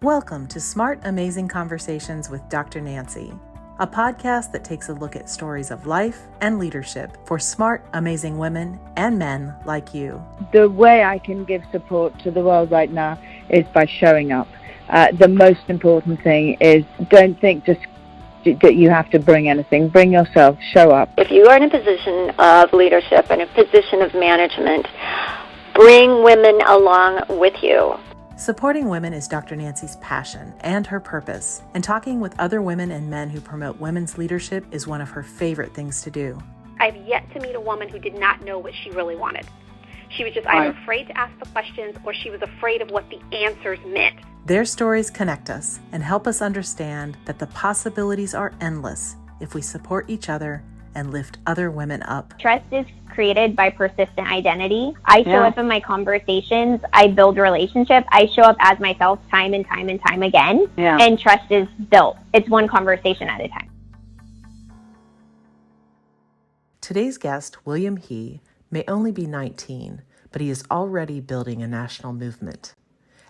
Welcome to Smart, Amazing Conversations with Dr. Nancy, a podcast that takes a look at stories of life and leadership for smart, amazing women and men like you. The way I can give support to the world right now is by showing up. The most important thing is don't think just that you have to bring anything. Bring yourself, show up. If you are in a position of leadership and a position of management, bring women along with you. Supporting women is Dr. Nancy's passion and her purpose, and talking with other women and men who promote women's leadership is one of her favorite things to do. I've yet to meet a woman who did not know what she really wanted. She was just either afraid to ask the questions or she was afraid of what the answers meant. Their stories connect us and help us understand that the possibilities are endless if we support each other and lift other women up. Trust is created by persistent identity. I show up in my conversations. I build relationships. I show up as myself time and time and time again. And trust is built. It's one conversation at a time. Today's guest, William He, may only be 19, but he is already building a national movement.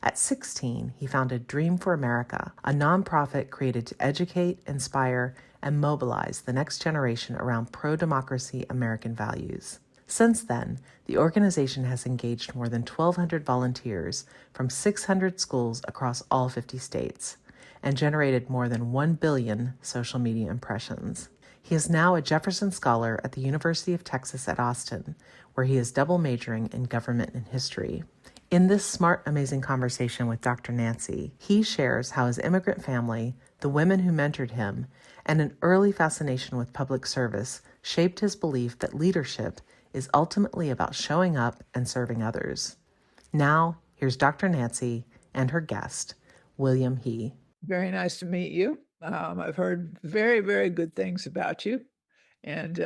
At 16, he founded Dream for America, a nonprofit created to educate, inspire, and mobilize the next generation around pro-democracy American values. Since then, the organization has engaged more than 1,200 volunteers from 600 schools across all 50 states and generated more than 1 billion social media impressions. He is now a Jefferson Scholar at the University of Texas at Austin, where he is double majoring in government and history. In this smart, amazing conversation with Dr. Nancy, he shares how his immigrant family, the women who mentored him, and an early fascination with public service shaped his belief that leadership is ultimately about showing up and serving others. Now, here's Dr. Nancy and her guest, William He. Very nice to meet you. I've heard very, very good things about you. And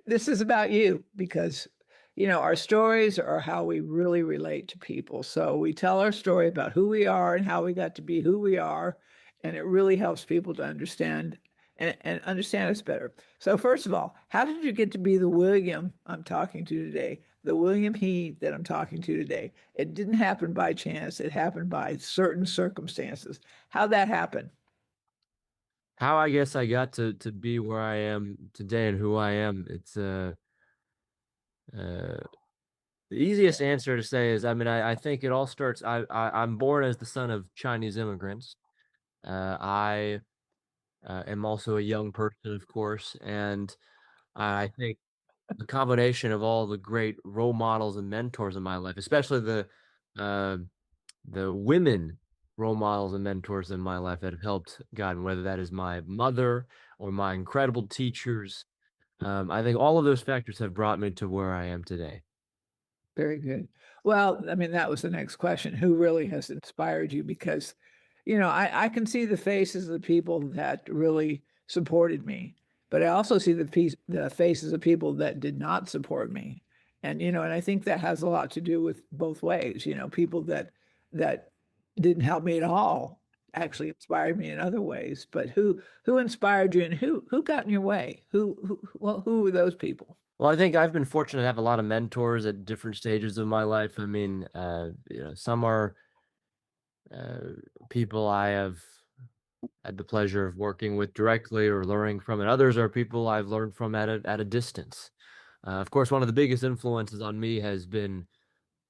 this is about you because, you know, our stories are how we really relate to people. So we tell our story about who we are and how we got to be who we are. And it really helps people to understand and understand us better. So first of all, how did you get to be the William I'm talking to today? The William He that I'm talking to today. It didn't happen by chance. It happened by certain circumstances. How'd that happen? How I guess I got to be where I am today and who I am. It's the easiest answer to say is, I think it all starts. I'm born as the son of Chinese immigrants. I am also a young person, of course, and I think the combination of all the great role models and mentors in my life, especially the women role models and mentors in my life that have helped guide me, whether that is my mother or my incredible teachers. I think all of those factors have brought me to where I am today. Very good. Well, I mean, that was the next question. Who really has inspired you? Because, you know, I can see the faces of the people that really supported me, but I also see the faces of people that did not support me. And, you know, and I think that has a lot to do with both ways, you know, people that didn't help me at all actually inspired me in other ways. But who inspired you and who got in your way? Who were those people? Well, I think I've been fortunate to have a lot of mentors at different stages of my life. Some are people I have had the pleasure of working with directly or learning from, and others are people I've learned from at a distance. Of course, one of the biggest influences on me has been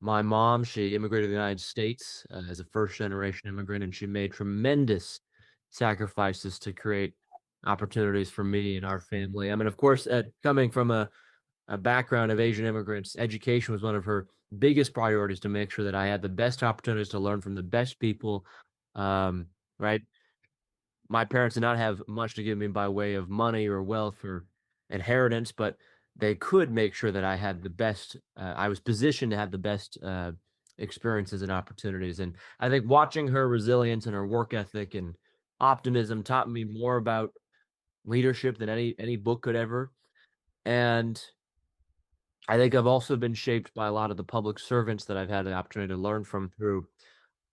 my mom. She immigrated to the United States as a first-generation immigrant, and she made tremendous sacrifices to create opportunities for me and our family. I mean, of course, coming from a background of Asian immigrants, education was one of her biggest priorities to make sure that I had the best opportunities to learn from the best people. Right? My parents did not have much to give me by way of money or wealth or inheritance, but they could make sure that I had the best. I was positioned to have the best experiences and opportunities. And I think watching her resilience and her work ethic and optimism taught me more about leadership than any book could ever. And I think I've also been shaped by a lot of the public servants that I've had the opportunity to learn from through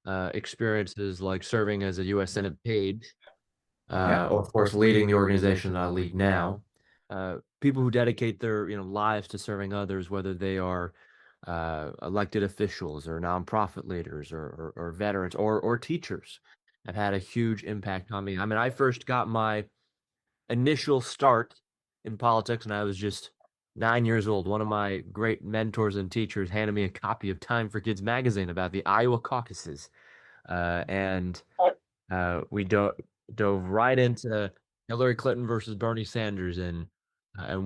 experiences like serving as a U.S. Senate page, or of course leading the organization that I lead now. People who dedicate their lives to serving others, whether they are elected officials or nonprofit leaders or veterans or teachers. have had a huge impact on me. I mean, I first got my initial start in politics when I was just 9 years old. One of my great mentors and teachers handed me a copy of Time for Kids magazine about the Iowa caucuses. And we dove right into Hillary Clinton versus Bernie Sanders and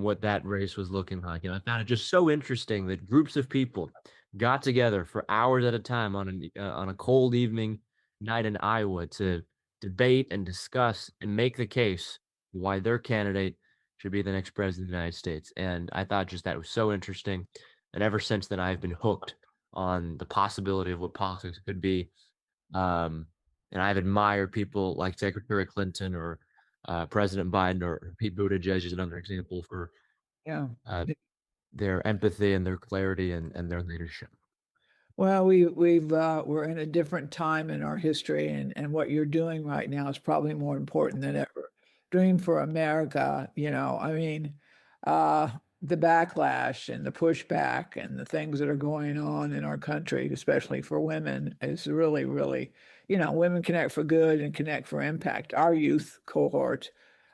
what that race was looking like. And I found it just so interesting that groups of people got together for hours at a time on a cold evening night in Iowa to debate and discuss and make the case why their candidate should be the next president of the United States. And I thought just that was so interesting. And ever since then, I've been hooked on the possibility of what politics could be. And I've admired people like Secretary Clinton or President Biden or Pete Buttigieg is another example for Yeah. Their empathy and their clarity and their leadership. Well, we're in a different time in our history, and what you're doing right now is probably more important than ever. Dream for America, I mean, the backlash and the pushback and the things that are going on in our country, especially for women, is really, really, women connect for good and connect for impact. Our youth cohort,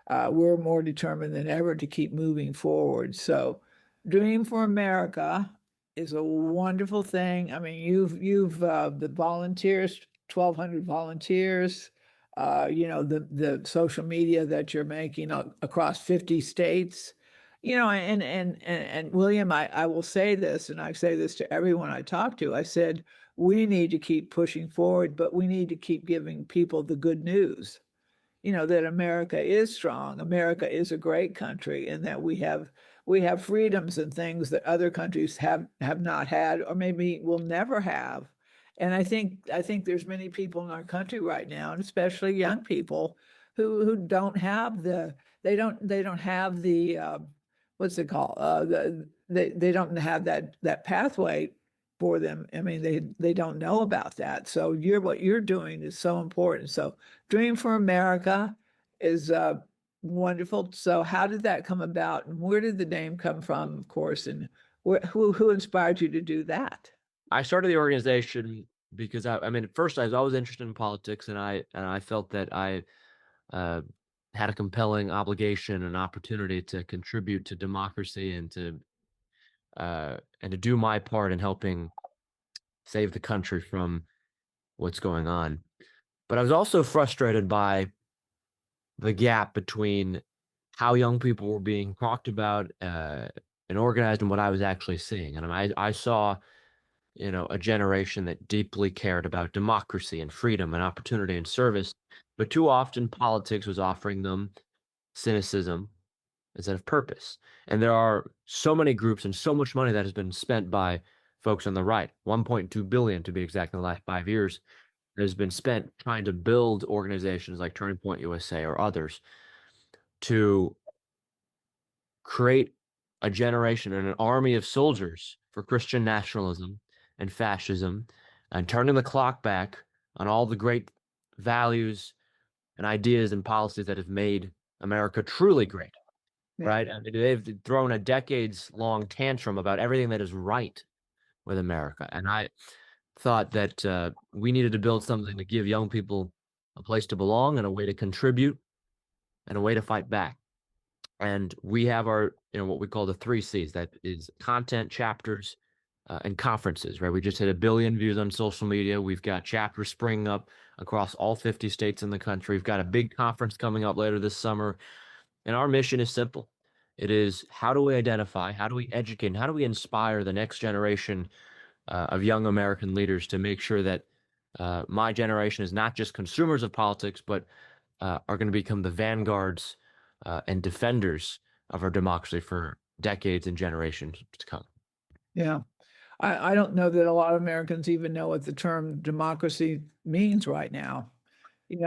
we're more determined than ever to keep moving forward. So, Dream for America is a wonderful thing. I mean, you've the volunteers, 1,200 volunteers, the social media that you're making across 50 states, and William, I will say this, and I say this to everyone I talk to. I said, we need to keep pushing forward, but we need to keep giving people the good news, that America is strong. America is a great country, and that we have freedoms and things that other countries have not had, or maybe will never have. And I think there's many people in our country right now, and especially young people, who don't have they don't have the what's it called? They don't have that pathway for them. I mean, they don't know about that. So what you're doing is so important. So Dream for America is wonderful. So how did that come about, and where did the name come from, of course, and who inspired you to do that? I started the organization because I mean, at first I was always interested in politics, and I felt that I had a compelling obligation and opportunity to contribute to democracy and to do my part in helping save the country from what's going on. But I was also frustrated by the gap between how young people were being talked about and organized and what I was actually seeing. And I saw, a generation that deeply cared about democracy and freedom and opportunity and service. But too often politics was offering them cynicism instead of purpose. And there are so many groups and so much money that has been spent by folks on the right, 1.2 billion to be exact in the last 5 years, has been spent trying to build organizations like Turning Point USA or others to create a generation and an army of soldiers for Christian nationalism and fascism, and turning the clock back on all the great values and ideas and policies that have made America truly great. Yeah. Right? And they've thrown a decades-long tantrum about everything that is right with America. And I thought that we needed to build something to give young people a place to belong and a way to contribute and a way to fight back. And we have our, what we call the 3 C's. That is content, chapters, and conferences, right? We just hit 1 billion views on social media. We've got chapters springing up across all 50 states in the country. We've got a big conference coming up later this summer. And our mission is simple. It is, how do we identify, how do we educate, and how do we inspire the next generation of young American leaders to make sure that my generation is not just consumers of politics, but are going to become the vanguards and defenders of our democracy for decades and generations to come. Yeah. I don't know that a lot of Americans even know what the term democracy means right now,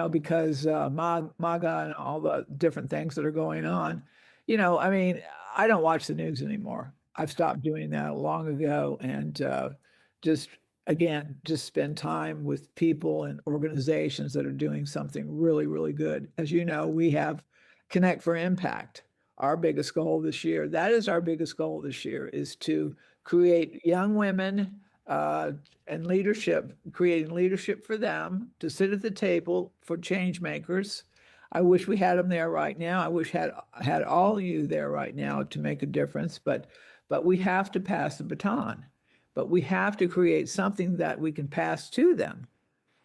because MAGA and all the different things that are going on. I mean, I don't watch the news anymore. I've stopped doing that long ago, and just spend time with people and organizations that are doing something really, really good. As you know, we have Connect for Impact. Our biggest goal this year, that is our biggest goal this year, is to create young women and leadership, creating leadership for them to sit at the table for change makers. I wish we had them there right now. I wish had all of you there right now to make a difference. But we have to pass the baton. But we have to create something that we can pass to them.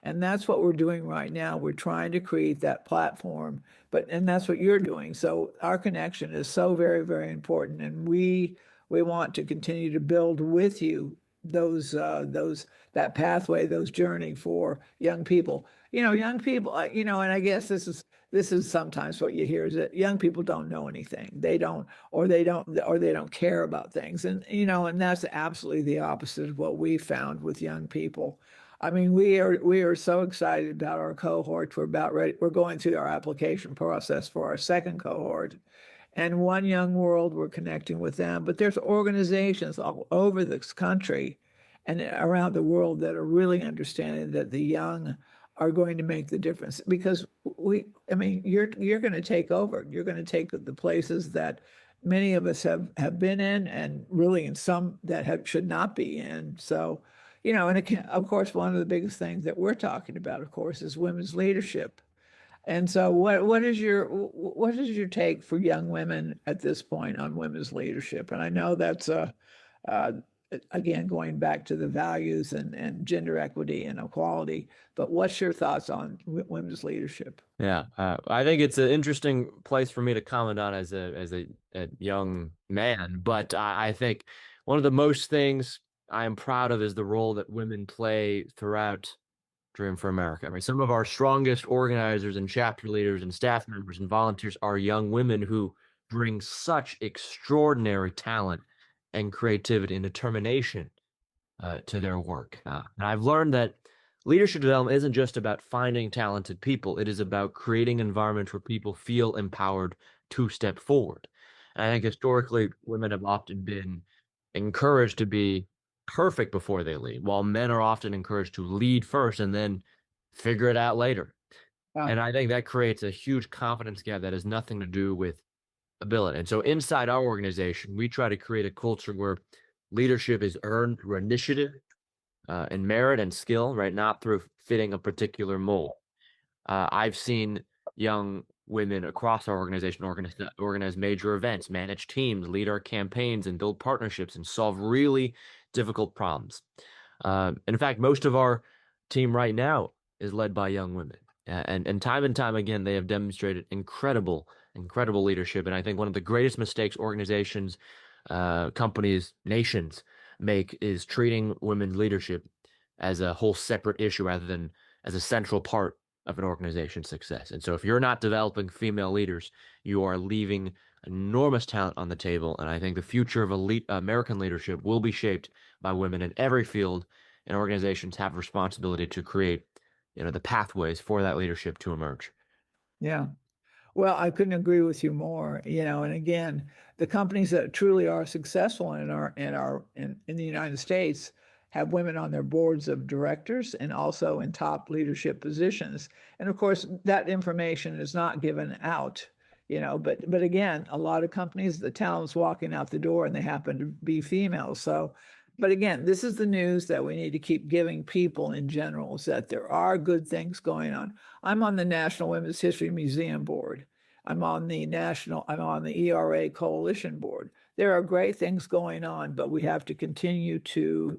And that's what we're doing right now. We're trying to create that platform, and that's what you're doing. So our connection is so very, very important, and we want to continue to build with you that pathway, those journey for young people. Young people. And I guess this is sometimes what you hear is that young people don't know anything. They don't care about things, and and that's absolutely the opposite of what we found with young people. I mean, we are so excited about our cohort. We're about ready. We're going through our application process for our second cohort. And One Young World, we're connecting with them. But there's organizations all over this country and around the world that are really understanding that the young are going to make the difference. Because you're going to take over. You're going to take the places that many of us have been in, and really in some that should not be in. So, and again, of course, one of the biggest things that we're talking about, of course, is women's leadership. And so what is your take for young women at this point on women's leadership? And I know that's again, going back to the values and gender equity and equality, but what's your thoughts on women's leadership? Yeah, I think it's an interesting place for me to comment on as a young man, but I think one of the most things I am proud of is the role that women play throughout Dream for America. I mean, some of our strongest organizers and chapter leaders and staff members and volunteers are young women who bring such extraordinary talent and creativity and determination to their work. And I've learned that leadership development isn't just about finding talented people. It is about creating an environment where people feel empowered to step forward. And I think historically, women have often been encouraged to be perfect before they lead, while men are often encouraged to lead first and then figure it out later. And I think that creates a huge confidence gap that has nothing to do with ability. And so inside our organization, we try to create a culture where leadership is earned through initiative and merit and skill, right? Not through fitting a particular mold. I've seen young women across our organization organize major events, manage teams, lead our campaigns, and build partnerships and solve really difficult problems. In fact, most of our team right now is led by young women. And time again, they have demonstrated incredible leadership. And I think one of the greatest mistakes organizations, companies, nations make is treating women's leadership as a whole separate issue rather than as a central part of an organization's success. And so if you're not developing female leaders, you are leaving enormous talent on the table. And I think the future of American leadership will be shaped by women in every field, and organizations have responsibility to create, the pathways for that leadership to emerge. Yeah. Well, I couldn't agree with you more, and again, the companies that truly are successful in the United States have women on their boards of directors and also in top leadership positions. And of course, that information is not given out, but again, a lot of companies, the talent's walking out the door and they happen to be female. So, but again, this is the news that we need to keep giving people in general, is that there are good things going on. I'm on the National Women's History Museum Board. I'm on the ERA Coalition Board. There are great things going on, but we have to continue to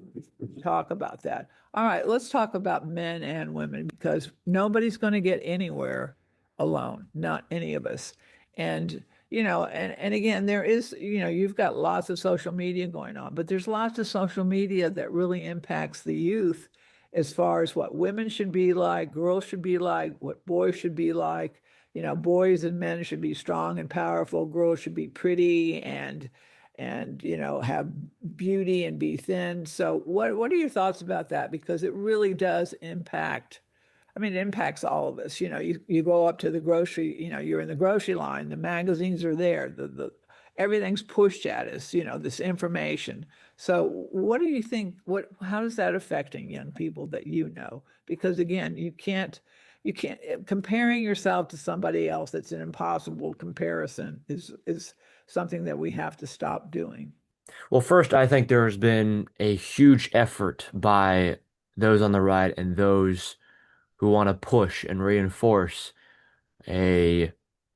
talk about that. All right, let's talk about men and women, because nobody's going to get anywhere alone, not any of us. And, and again, there is, you've got lots of social media going on, but there's lots of social media that really impacts the youth as far as what women should be like, girls should be like, what boys should be like. Boys and men should be strong and powerful. Girls should be pretty and have beauty and be thin. So what are your thoughts about that? Because it really does impact. It impacts all of us. You go up to the grocery, you're in the grocery line, the magazines are there, the everything's pushed at us, this information. So what do you think, how is that affecting young people that Because again, you can't, comparing yourself to somebody else, that's an impossible comparison, is something that we have to stop doing. Well, first, I think there's been a huge effort by those on the right and those who want to push and reinforce a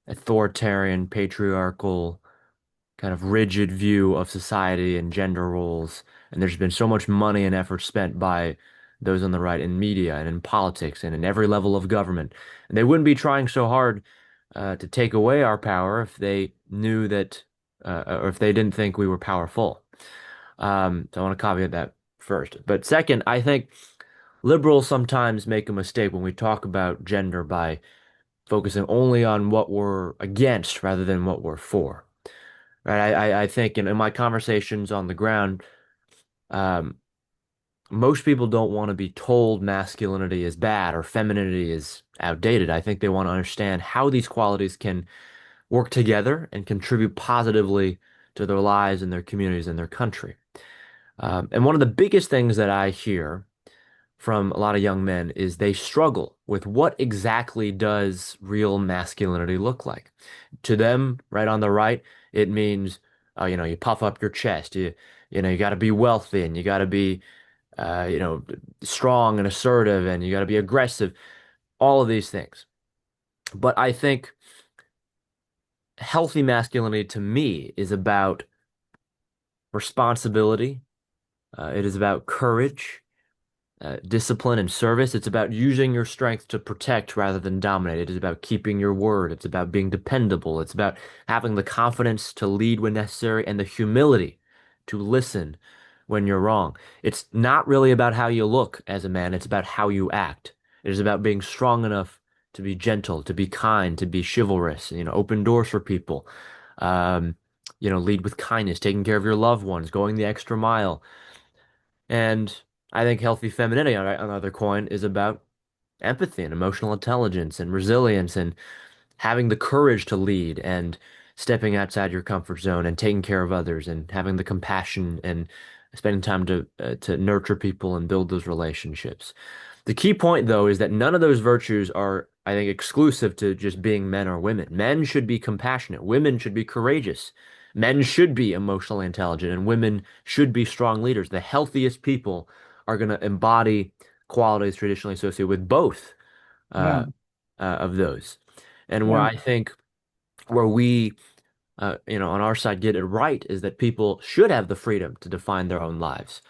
authoritarian, patriarchal, kind of rigid view of society and gender roles. And there's been so much money and effort spent by those on the right in media and in politics and in every level of government. And they wouldn't be trying so hard to take away our power if they knew that, or if they didn't think we were powerful. So I want to caveat that first. But second, I think liberals sometimes make a mistake when we talk about gender by focusing only on what we're against rather than what we're for. Right? I think in my conversations on the ground, um, most people don't want to be told masculinity is bad or femininity is outdated. I think they want to understand how these qualities can work together and contribute positively to their lives and their communities and their country. And one of the biggest things that I hear from a lot of young men is they struggle with what exactly does real masculinity look like. To them, right on the right, it means, you puff up your chest. You got to be wealthy and you got to be, you know, strong and assertive and you got to be aggressive. All of these things. But I think healthy masculinity to me is about responsibility. It is about courage. Discipline and service. It's about using your strength to protect rather than dominate. It is about keeping your word. It's about being dependable. It's about having the confidence to lead when necessary and the humility to listen when you're wrong. It's not really about how you look as a man. It's about how you act. It is about being strong enough to be gentle, to be kind, to be chivalrous, open doors for people. Um, lead with kindness, taking care of your loved ones, going the extra mile. And I think healthy femininity, on the other coin, is about empathy and emotional intelligence and resilience and having the courage to lead and stepping outside your comfort zone and taking care of others and having the compassion and spending time to nurture people and build those relationships. The key point, though, is that none of those virtues are, I think, exclusive to just being men or women. Men should be compassionate. Women should be courageous. Men should be emotionally intelligent, and women should be strong leaders. The healthiest people are going to embody qualities traditionally associated with both uh, Yeah, of those. And where yeah, I think where we, on our side get it right is that people should have the freedom to define their own lives.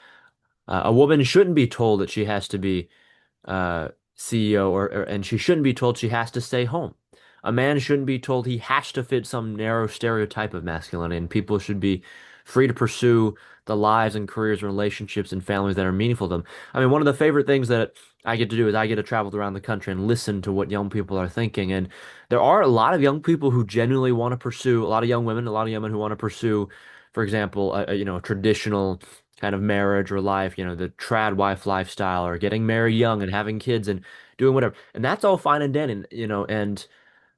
A woman shouldn't be told that she has to be uh, CEO and she shouldn't be told she has to stay home. A man shouldn't be told he has to fit some narrow stereotype of masculinity, and people should be free to pursue the lives and careers, relationships, and families that are meaningful to them. I mean, one of the favorite things that I get to do is I get to travel around the country and listen to what young people are thinking. And there are a lot of young people who genuinely want to pursue, a lot of young women, a lot of young men who want to pursue, for example, a traditional kind of marriage or life, the trad wife lifestyle or getting married young and having kids and doing whatever. And that's all fine and dandy, and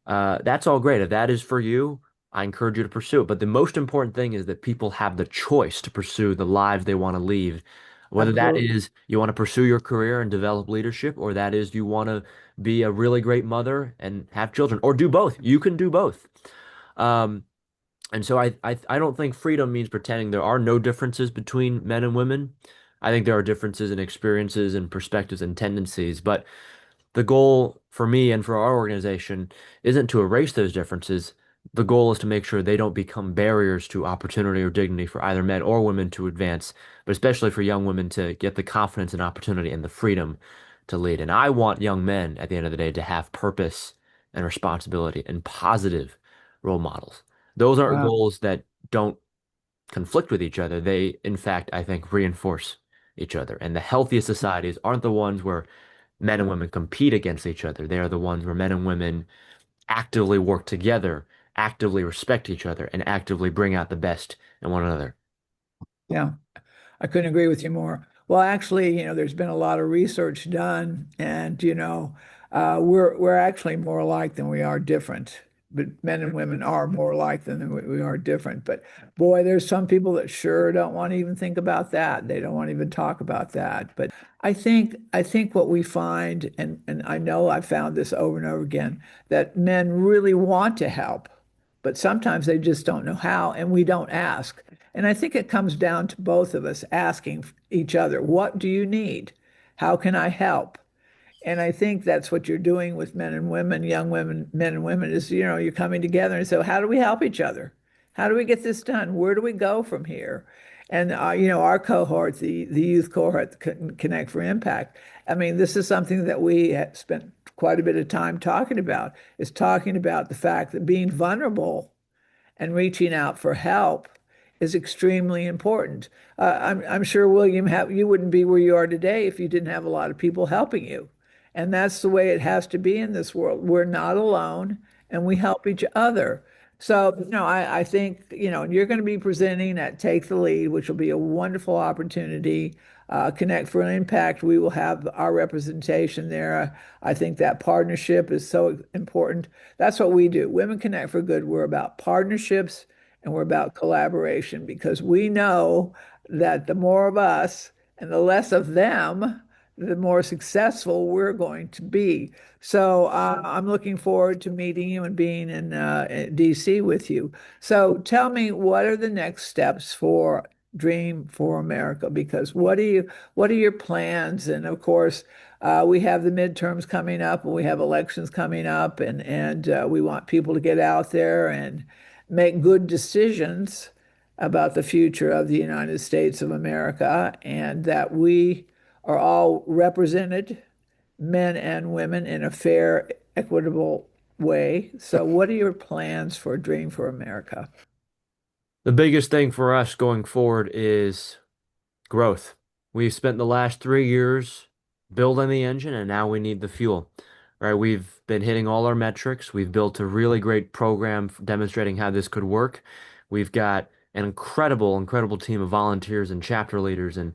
that's all great. If that is for you, I encourage you to pursue it. But the most important thing is that people have the choice to pursue the lives they want to lead. Whether that absolutely. is you want to pursue your career and develop leadership, or that is you want to be a really great mother and have children, or do both. You can do both. Um, and so I don't think freedom means pretending there are no differences between men and women. I think there are differences in experiences and perspectives and tendencies, but the goal for me and for our organization isn't to erase those differences. The goal is to make sure they don't become barriers to opportunity or dignity for either men or women to advance, but especially for young women to get the confidence and opportunity and the freedom to lead. And I want young men at the end of the day to have purpose and responsibility and positive role models. Those aren't Wow. goals that don't conflict with each other. They, in fact, I think reinforce each other. And the healthiest societies aren't the ones where men and women compete against each other. They are the ones where men and women actively work together, actively respect each other, and actively bring out the best in one another. Yeah. I couldn't agree with you more. Well, actually, there's been a lot of research done, and we're actually more alike than we are different. But men and women are more alike than we are different. But boy, there's some people that sure don't want to even think about that. They don't want to even talk about that. But I think what we find, and I know I've found this over and over again, that men really want to help, but sometimes they just don't know how, and we don't ask. And I think it comes down to both of us asking each other, what do you need? How can I help? And I think that's what you're doing with men and women, young women, men and women, is, you're coming together and so how do we help each other? How do we get this done? Where do we go from here? And, our cohort, the youth cohort, Connect for Impact, I mean, this is something that we have spent quite a bit of time talking about, is talking about the fact that being vulnerable and reaching out for help is extremely important. I'm sure, William, you wouldn't be where you are today if you didn't have a lot of people helping you. And that's the way it has to be in this world. We're not alone and we help each other. So, I think, you're going to be presenting at Take the Lead, which will be a wonderful opportunity. Connect for Impact, we will have our representation there. I think that partnership is so important. That's what we do. Women Connect for Good, we're about partnerships and we're about collaboration because we know that the more of us and the less of them, the more successful we're going to be. So I'm looking forward to meeting you and being in DC with you. So tell me, what are the next steps for Dream for America? Because what are your plans? And of course, we have the midterms coming up, and we have elections coming up, and we want people to get out there and make good decisions about the future of the United States of America, and that we are all represented, men and women, in a fair, equitable way. So, what are your plans for Dream for America? The biggest thing for us going forward is growth. We've spent the last 3 years building the engine, and now we need the fuel. Right? We've been hitting all our metrics. We've built a really great program demonstrating how this could work. We've got an incredible team of volunteers and chapter leaders and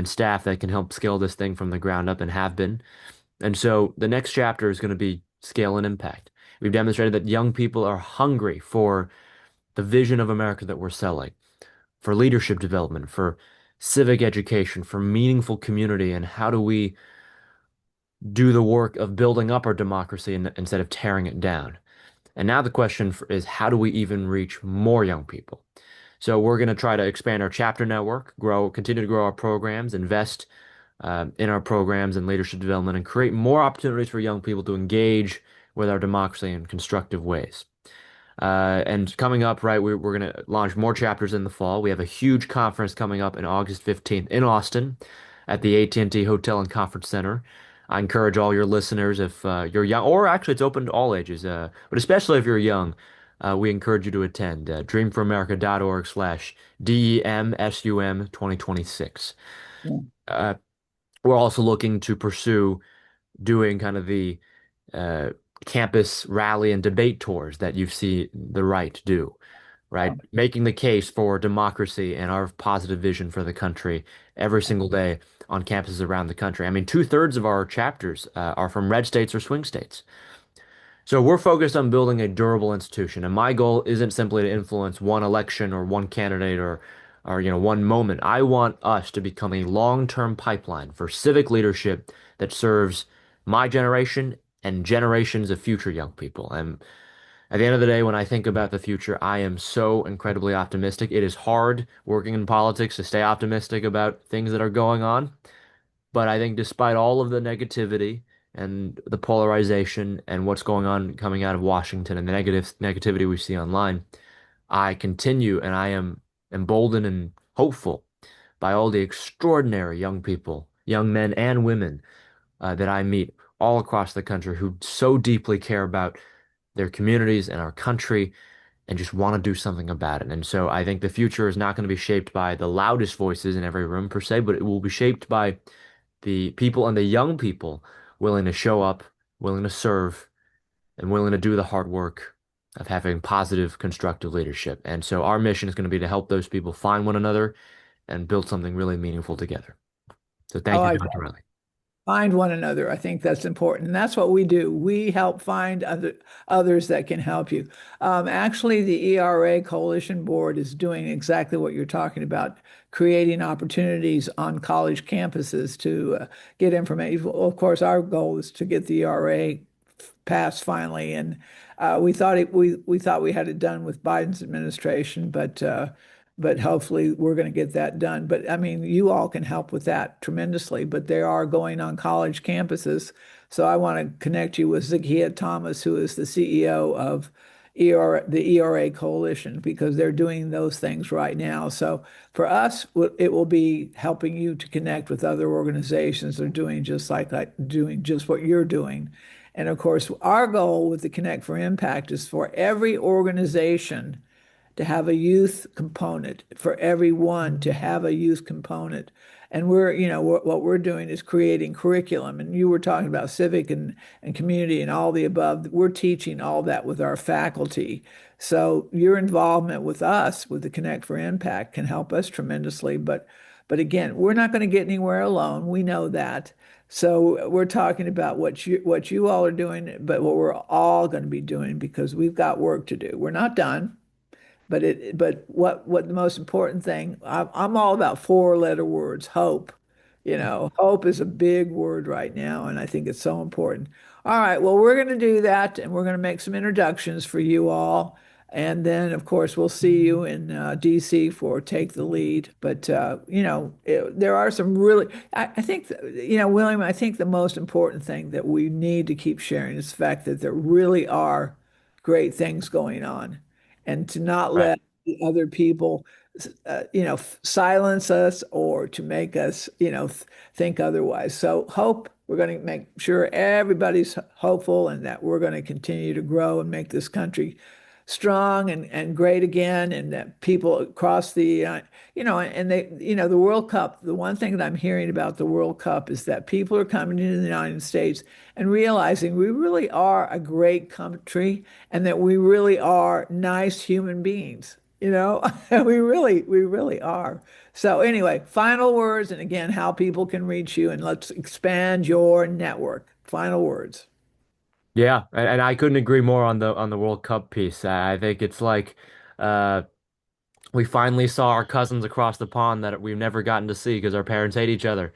staff that can help scale this thing from the ground up and have been. And so the next chapter is going to be scale and impact. We've demonstrated that young people are hungry for the vision of America that we're selling, for leadership development, for civic education, for meaningful community, and how do we do the work of building up our democracy instead of tearing it down. And now the question is, how do we even reach more young people? So we're going to try to expand our chapter network, continue to grow our programs, invest in our programs and leadership development, and create more opportunities for young people to engage with our democracy in constructive ways. And coming up, right, we're going to launch more chapters in the fall. We have a huge conference coming up on August 15th in Austin at the AT&T Hotel and Conference Center. I encourage all your listeners, if you're young, or actually it's open to all ages, but especially if you're young, we encourage you to attend dreamforamerica.org/DEMSUM 2026. We're also looking to pursue doing kind of the campus rally and debate tours that you see the right do, right? Making the case for democracy and our positive vision for the country every single day on campuses around the country. I mean, 2/3 of our chapters are from red states or swing states. So we're focused on building a durable institution, and my goal isn't simply to influence one election or one candidate or one moment. I want us to become a long-term pipeline for civic leadership that serves my generation and generations of future young people. And at the end of the day, when I think about the future, I am so incredibly optimistic. It is hard working in politics to stay optimistic about things that are going on. But I think despite all of the negativity and the polarization and what's going on coming out of Washington and the negativity we see online, I continue and I am emboldened and hopeful by all the extraordinary young people, young men and women that I meet all across the country who so deeply care about their communities and our country and just want to do something about it. And so I think the future is not going to be shaped by the loudest voices in every room per se, but it will be shaped by the people and the young people willing to show up, willing to serve, and willing to do the hard work of having positive, constructive leadership. And so our mission is going to be to help those people find one another and build something really meaningful together. So thank you, Dr. Riley. Find one another. I think that's important. And that's what we do. We help find others that can help you. Actually, the ERA Coalition Board is doing exactly what you're talking about, creating opportunities on college campuses to get information. Well, of course, our goal is to get the ERA passed finally. And we thought we had it done with Biden's administration, but but hopefully we're going to get that done. But I mean, you all can help with that tremendously, but they are going on college campuses. So I want to connect you with Zakia Thomas, who is the CEO of the ERA Coalition, because they're doing those things right now. So for us, it will be helping you to connect with other organizations that are doing just doing just what you're doing. And of course, our goal with the Connect for Impact is for every organization to have a youth component, for everyone to have a youth component. And what we're doing is creating curriculum. And you were talking about civic and community and all the above. We're teaching all that with our faculty. So your involvement with us, with the Connect for Impact, can help us tremendously. But again, we're not going to get anywhere alone. We know that. So we're talking about what you all are doing, but what we're all going to be doing, because we've got work to do. We're not done. But what the most important thing, I'm all about 4-letter words, hope. Hope is a big word right now, and I think it's so important. All right, well, we're going to do that, and we're going to make some introductions for you all. And then, of course, we'll see you in DC for Take the Lead. But, there are some really, I think, William, I think the most important thing that we need to keep sharing is the fact that there really are great things going on, and to not let the other people, silence us or to make us, think otherwise. So hope, we're going to make sure everybody's hopeful, and that we're going to continue to grow and make this country strong and great again, and that people across the, the World Cup, the one thing that I'm hearing about the World Cup is that people are coming into the United States and realizing we really are a great country, and that we really are nice human beings. We really are. So anyway, final words, and again, how people can reach you, and let's expand your network. Final words. Yeah, and I couldn't agree more on the World Cup piece. I think it's like uh, we finally saw our cousins across the pond that we've never gotten to see because our parents hate each other.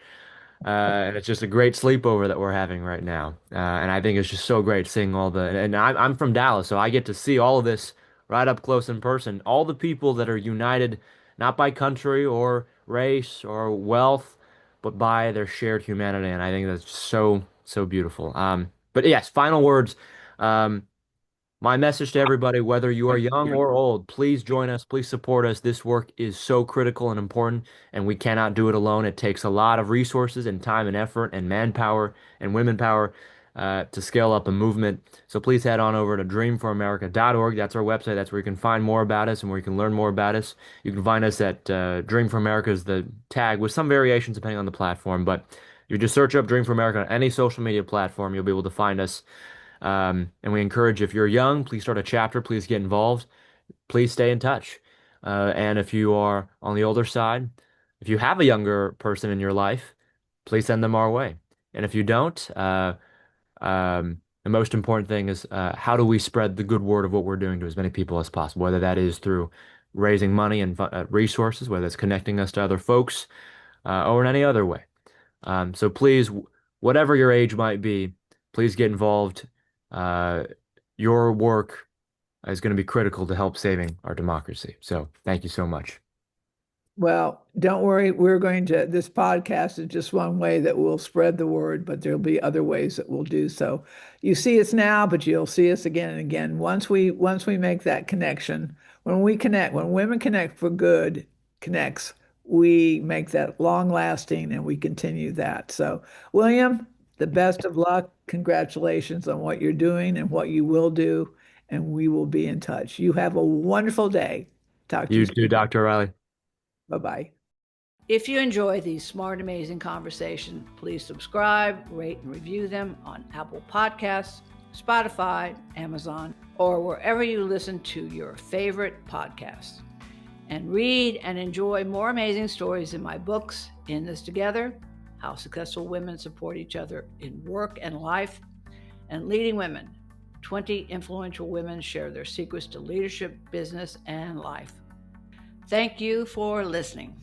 And it's just a great sleepover that we're having right now. And I think it's just so great seeing and I'm from Dallas, so I get to see all of this right up close in person. All the people that are united, not by country or race or wealth, but by their shared humanity. And I think that's so, so beautiful. But yes, final words. Um, my message to everybody, whether you are young or old, please join us. Please support us. This work is so critical and important, and we cannot do it alone. It takes a lot of resources and time and effort and manpower and women power to scale up a movement. So please head on over to dreamforamerica.org. That's our website. That's where you can find more about us and where you can learn more about us. You can find us at Dream for America is the tag, with some variations depending on the platform. But you just search up Dream for America on any social media platform. You'll be able to find us. And we encourage, if you're young, please start a chapter, please get involved, please stay in touch. And if you are on the older side, if you have a younger person in your life, please send them our way. And if you don't, the most important thing is how do we spread the good word of what we're doing to as many people as possible, whether that is through raising money and resources, whether it's connecting us to other folks, or in any other way. So please, whatever your age might be, please get involved. Your work is going to be critical to help saving our democracy. So thank you so much. Well, don't worry. This podcast is just one way that we'll spread the word, but there'll be other ways that we'll do so. You see us now, but you'll see us again and again. Once we make that connection, when women connect for good connects, we make that long lasting, and we continue that. So, William, the best of luck. Congratulations on what you're doing and what you will do, and we will be in touch. You have a wonderful day. Talk to you too, Dr. O'Reilly. Bye-bye. If you enjoy these smart, amazing conversations, please subscribe, rate, and review them on Apple Podcasts, Spotify, Amazon, or wherever you listen to your favorite podcasts. And read and enjoy more amazing stories in my books, In This Together, How Successful Women Support Each Other in Work and Life, and Leading Women, 20 Influential Women Share Their Secrets to Leadership, Business, and Life. Thank you for listening.